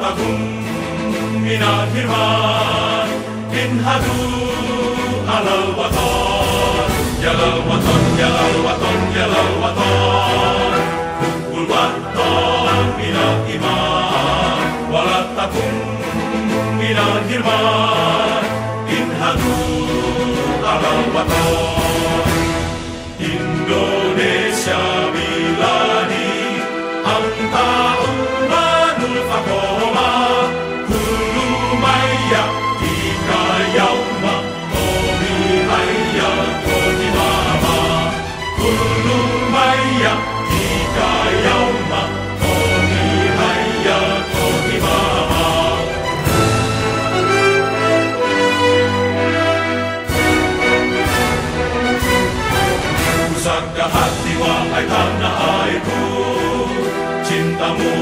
takun minal hirman inhadu alal waton jalal waton jalal waton jalal waton hubul waton minal iman wala takun minal hirman inhadu alal waton Indonesia biladi anta ummanul faqoma kullu mayya tika yauma qawmi hayya qatimama kullu mayya tika yauma qawmi hayya qatimama Pusatkan hati wahai tanah airku, cintamu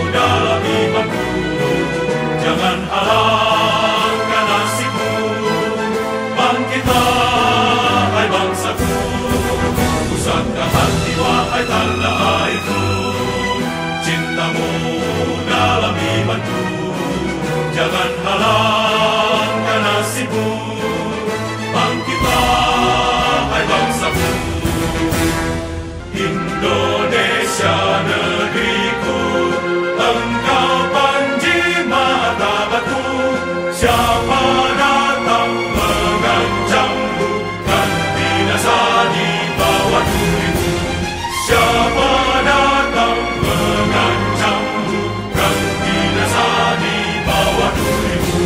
dalam imanku, jangan halangkan nasibmu, bangkitlah hai bangsaku. Pusatkan hati wahai tanah airku, cintamu dalam imanku, jangan halangkan nasibmu, bangkitlah hai bangsaku. Indonesia negeriku, engkau panji mata batu. Siapa datang mengancammu, kan binasa di bawah durimu. Siapa datang mengancammu, kan binasa di bawah durimu.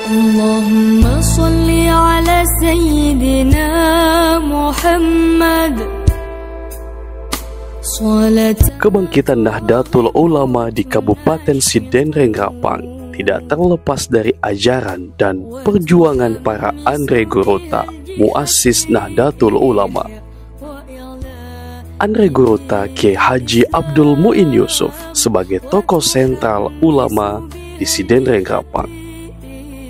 Allahumma salli ala sayyidina Muhammad. Kebangkitan Nahdlatul Ulama di Kabupaten Sidenreng Rapang tidak terlepas dari ajaran dan perjuangan para Andre Gorota, muassis Nahdlatul Ulama. Andre Gorota Kiai Haji Abdul Muin Yusuf sebagai tokoh sentral ulama di Sidenreng Rapang.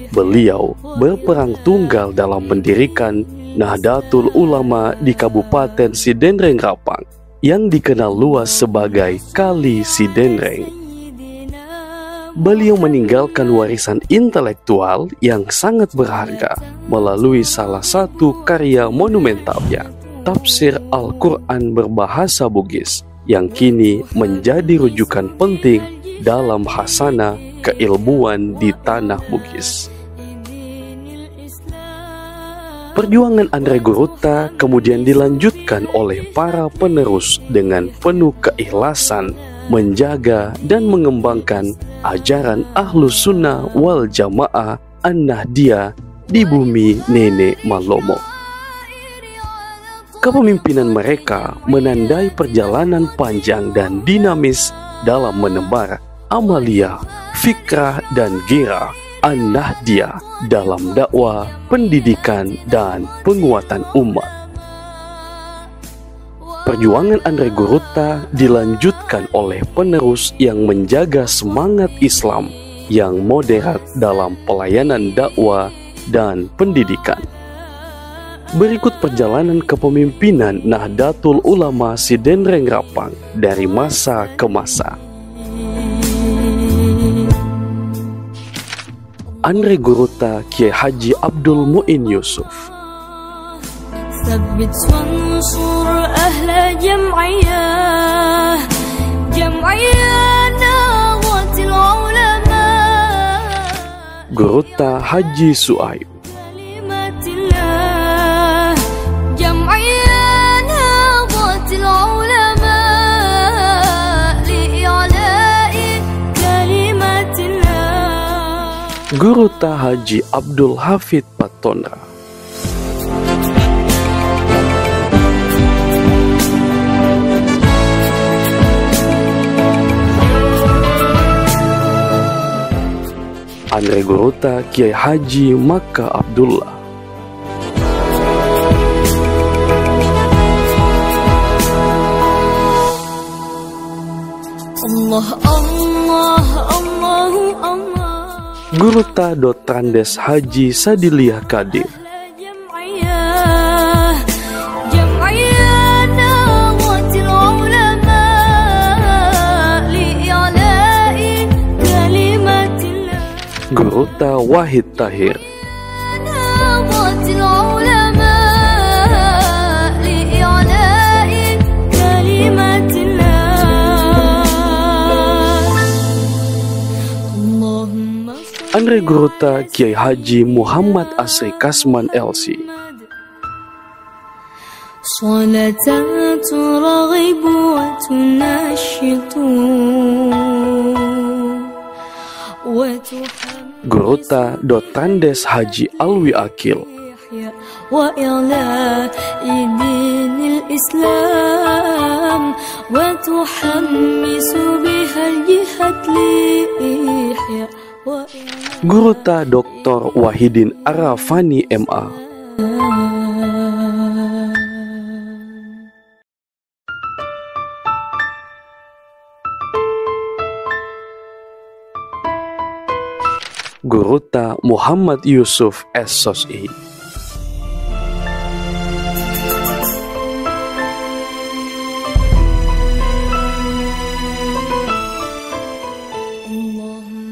Beliau berperang tunggal dalam mendirikan Nahdlatul Ulama di Kabupaten Sidenreng Rapang yang dikenal luas sebagai Kali Sidenreng. Beliau meninggalkan warisan intelektual yang sangat berharga melalui salah satu karya monumentalnya, Tafsir Al-Quran berbahasa Bugis, yang kini menjadi rujukan penting dalam khasanah keilmuan di tanah Bugis. Perjuangan Andre Gorota kemudian dilanjutkan oleh para penerus dengan penuh keikhlasan menjaga dan mengembangkan ajaran Ahlus Sunnah wal Jamaah An-Nahdiyah di bumi Nenek Malomo. Kepemimpinan mereka menandai perjalanan panjang dan dinamis dalam menebar amaliyah, fikrah dan ghirah An-Nahdiyah dalam dakwah, pendidikan, dan penguatan umat. Perjuangan Andre Gorota dilanjutkan oleh penerus yang menjaga semangat Islam yang moderat dalam pelayanan dakwah dan pendidikan. Berikut perjalanan kepemimpinan Nahdlatul Ulama Sidenreng Rapang dari masa ke masa. Andre Gorota Kiai Haji Abdul Muin Yusuf. Tsabbit wansur ahla jam'iyah nawatil ulama. Gorota Haji Suaib. Kalimatillah jam'iyah nawatil ulama li'ala'i kalimatillah. Gurutta Haji Abdul Hafid Patondra. Andre Gurutta Kiai Haji Maka Abdullah. Allah Allah Allahu Allah. Gurutta Dotrandes Haji Sadiliah Kadir. Gurutta Wahid Tahir. Andre Gurutta Kiai Haji Muhammad Asri Kasman LC. صلاة ترغب وتنشط Gurutta Dotrandes Haji Alwi Akil. وإعلاء دين الإسلام وتحمس بها الجهاد لإحياء. Gurutta Dr. Wahidin Arafani MA. Gurutta Muhammad Yusuf SSI.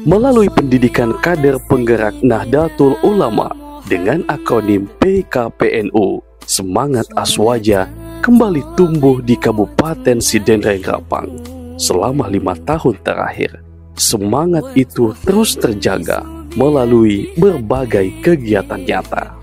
Melalui pendidikan kader penggerak Nahdlatul Ulama dengan akronim PKPNU, semangat Aswaja kembali tumbuh di Kabupaten Sidenreng Rapang. Selama 5 tahun terakhir, semangat itu terus terjaga melalui berbagai kegiatan nyata.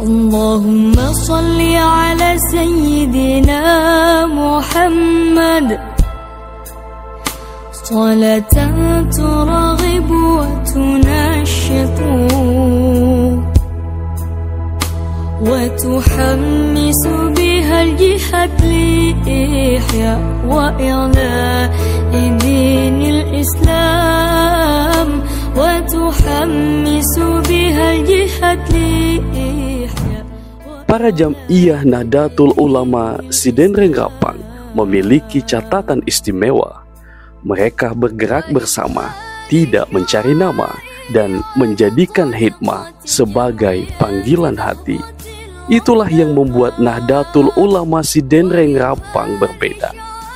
Allahumma salli ala sayyidina Muhammad صلاة ترغب وتنشط وتحمس بها الجهاد لإحياء وإعلاء دين الإسلام وتحمس بها الجهاد لإحياء. Para Jam'iyah Nahdlatul Ulama Sidenreng Rapang memiliki catatan istimewa. Mereka bergerak bersama, tidak mencari nama, dan menjadikan hikmah sebagai panggilan hati. Itulah yang membuat Nahdlatul Ulama Sidenreng Rapang berbeda.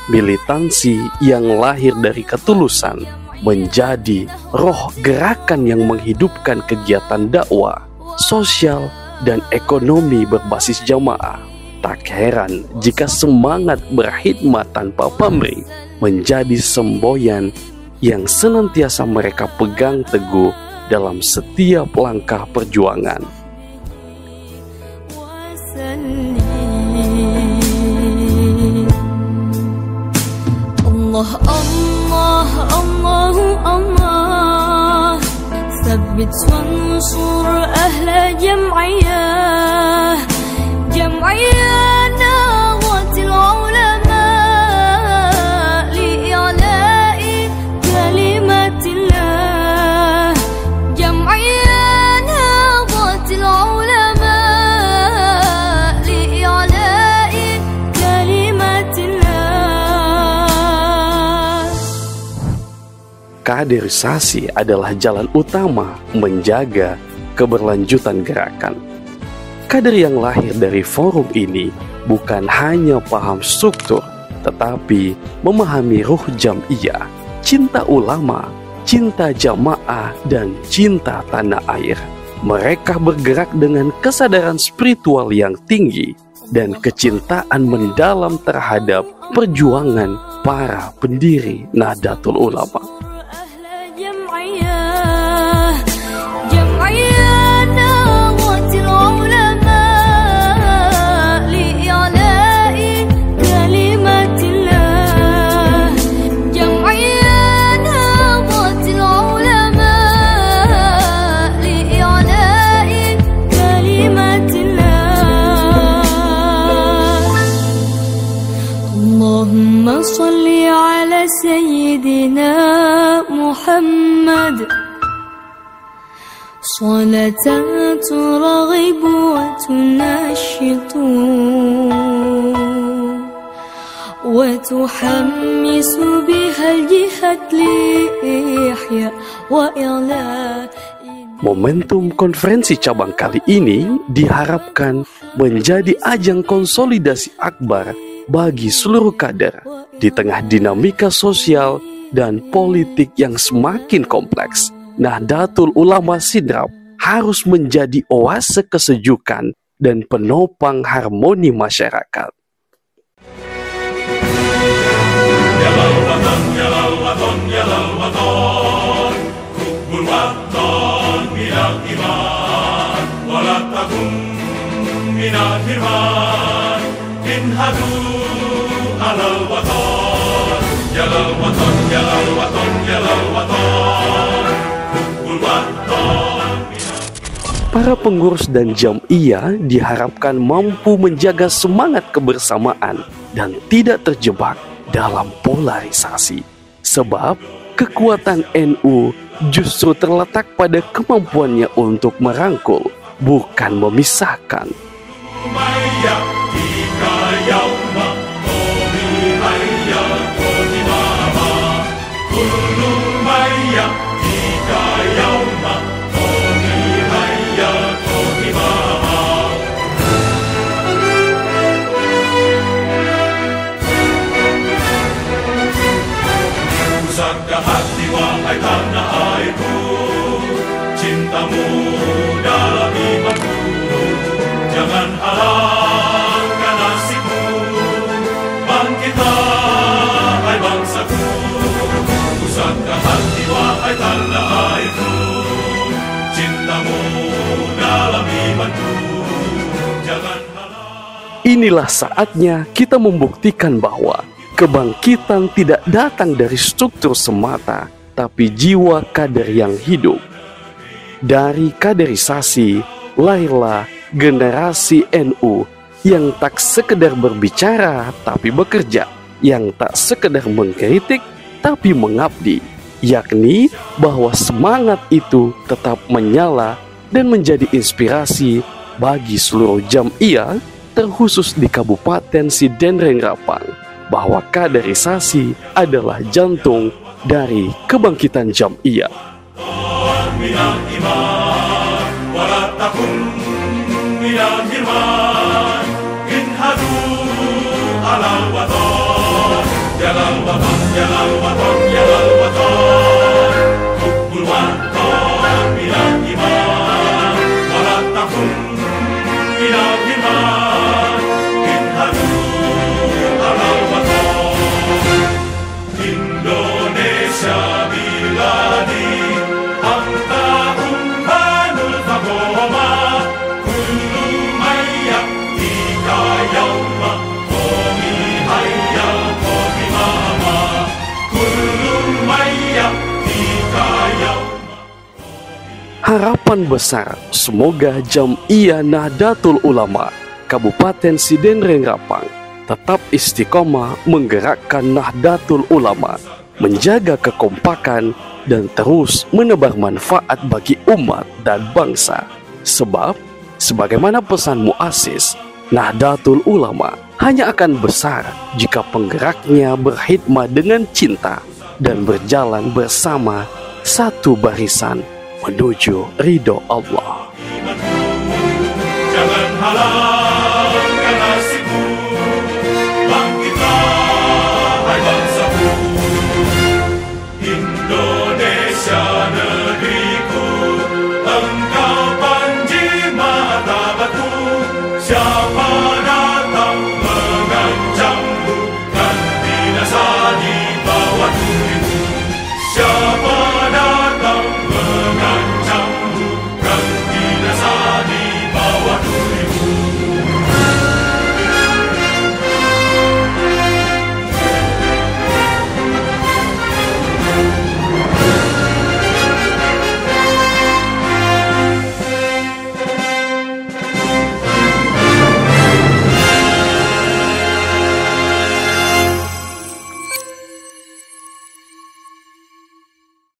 Militansi yang lahir dari ketulusan menjadi roh gerakan yang menghidupkan kegiatan dakwah, sosial, dan ekonomi berbasis jamaah. Tak heran jika semangat berkhidmat tanpa pamrih menjadi semboyan yang senantiasa mereka pegang teguh dalam setiap langkah perjuangan. Allah Allah Allahu Allah Tsabbit wansur ahla jam'iyah jam'iyana watil ulama li'ala'i kalimatillah jam'iyana watil ulama li'ala'i kalimatillah. Kaderisasi adalah jalan utama menjaga keberlanjutan gerakan. Kader yang lahir dari forum ini bukan hanya paham struktur, tetapi memahami ruh jam'iyah, cinta ulama, cinta jamaah, dan cinta tanah air. Mereka bergerak dengan kesadaran spiritual yang tinggi dan kecintaan mendalam terhadap perjuangan para pendiri Nahdlatul Ulama. صلاة ترغب وتنشط وتحمس بها الجهاد لإحياء وإعلاء. Momentum konferensi cabang kali ini diharapkan menjadi ajang konsolidasi akbar bagi seluruh kader di tengah dinamika sosial dan politik yang semakin kompleks. Nahdlatul Ulama Sidrap harus menjadi oase kesejukan dan penopang harmoni masyarakat. Para pengurus dan jam'iyah diharapkan mampu menjaga semangat kebersamaan dan tidak terjebak dalam polarisasi. Sebab kekuatan NU justru terletak pada kemampuannya untuk merangkul, bukan memisahkan. Pusatkan hati wahai tanah airku, cintamu dalam imanku, jangan halangkan nasibmu, bangkitlah hai bangsaku. Pusatkan hati wahai tanah airku, cintamu dalam imanku, jangan halangkan. Inilah saatnya kita membuktikan bahwa kebangkitan tidak datang dari struktur semata, tapi jiwa kader yang hidup. Dari kaderisasi, lahirlah generasi NU yang tak sekedar berbicara, tapi bekerja, yang tak sekedar mengkritik, tapi mengabdi, yakni bahwa semangat itu tetap menyala dan menjadi inspirasi bagi seluruh jam'iyah, terkhusus di Kabupaten Sidenrengrapang, bahwa kaderisasi adalah jantung dari kebangkitan jam'iyah. Harapan besar semoga Jam'iyah Nahdlatul Ulama Kabupaten Sidenrengrapang tetap istiqomah menggerakkan Nahdlatul Ulama, menjaga kekompakan dan terus menebar manfaat bagi umat dan bangsa. Sebab sebagaimana pesan muassis, Nahdlatul Ulama hanya akan besar jika penggeraknya berkhidmat dengan cinta dan berjalan bersama satu barisan menuju ridho Allah. Jangan halang